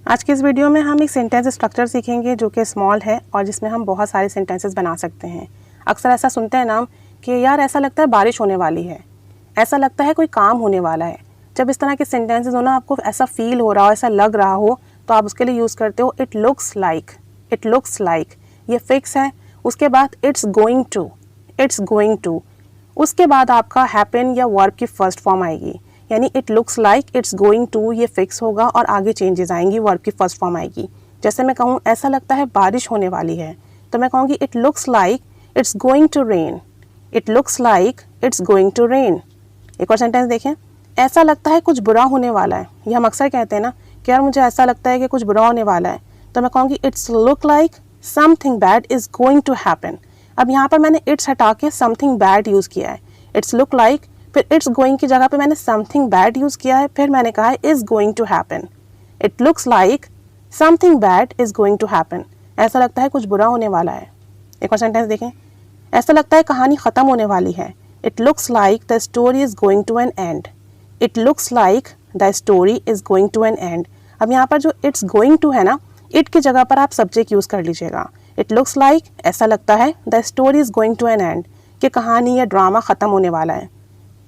आज की इस वीडियो में हम एक सेंटेंस स्ट्रक्चर सीखेंगे जो कि स्मॉल है और जिसमें हम बहुत सारे सेंटेंसेस बना सकते हैं। अक्सर ऐसा सुनते हैं ना कि यार ऐसा लगता है बारिश होने वाली है, ऐसा लगता है कोई काम होने वाला है। जब इस तरह के सेंटेंसेस हो ना, आपको ऐसा फील हो रहा हो, ऐसा लग रहा हो, तो आप उसके लिए यूज़ करते हो it looks like. It looks like ये फिक्स है। उसके बाद it's going to, it's going to. उसके बाद आपका हैपन या वर्ब की फर्स्ट फॉर्म आएगी, यानी it looks like, it's going to ये फिक्स होगा और आगे चेंजेस आएंगी, वर्ब की फर्स्ट फॉर्म आएगी। जैसे मैं कहूँ ऐसा लगता है बारिश होने वाली है, तो मैं कहूँगी it looks like it's going to rain. It looks like it's going to rain. एक और सेंटेंस देखें, ऐसा लगता है कुछ बुरा होने वाला है। ये हम अक्सर कहते हैं ना कि यार मुझे ऐसा लगता है कि कुछ बुरा होने वाला है, तो मैं कहूँगी it's look like something bad is going to happen. अब यहाँ पर मैंने इट्स हटा के समथिंग बैड यूज़ किया है। इट्स लुक लाइक, फिर इट्स गोइंग की जगह पे मैंने समथिंग बैड यूज़ किया है, फिर मैंने कहा है is going to happen. It looks like something bad is going to happen. ऐसा लगता है कुछ बुरा होने वाला है। एक और सेंटेंस देखें, ऐसा लगता है कहानी ख़त्म होने वाली है। It looks like the story is going to an end. It looks like the story is going to an end. अब यहाँ पर जो इट्स गोइंग टू है ना, इट की जगह पर आप सब्जेक्ट यूज़ कर लीजिएगा। इट लुक्स लाइक ऐसा लगता है the story is going to an end, कि कहानी या ड्रामा ख़त्म होने वाला है।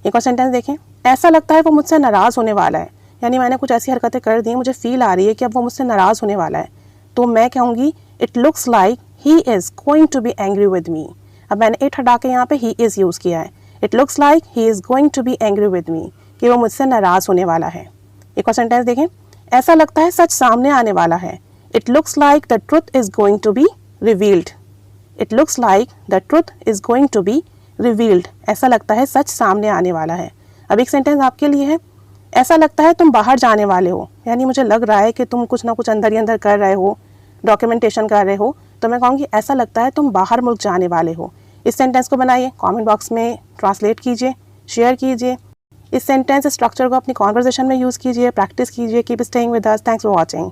एक और सेंटेंस देखें, ऐसा लगता है वो मुझसे नाराज़ होने वाला है, यानी मैंने कुछ ऐसी हरकतें कर दी, मुझे फील आ रही है कि अब वो मुझसे नाराज़ होने वाला है, तो मैं कहूँगी it looks like he is going to be angry with me. अब मैंने इट हटा के यहाँ पे ही इज़ यूज़ किया है। It looks like he is going to be angry with me, कि वो मुझसे नाराज़ होने वाला है। एक और सेंटेंस देखें, ऐसा लगता है सच सामने आने वाला है। It looks like the truth is going to be revealed. It looks like the truth is going to be revealed. ऐसा लगता है सच सामने आने वाला है। अब एक सेंटेंस आपके लिए है, ऐसा लगता है तुम बाहर जाने वाले हो, यानी मुझे लग रहा है कि तुम कुछ ना कुछ अंदर ही अंदर कर रहे हो, डॉक्यूमेंटेशन कर रहे हो, तो मैं कहूँगी ऐसा लगता है तुम बाहर मुल्क जाने वाले हो। इस सेंटेंस को बनाइए, कमेंट बॉक्स में ट्रांसलेट कीजिए, शेयर कीजिए। इस सेंटेंस स्ट्रक्चर को अपनी कॉन्वर्सेशन में यूज़ कीजिए, प्रैक्टिस कीजिए। Keep staying with us. Thanks for watching.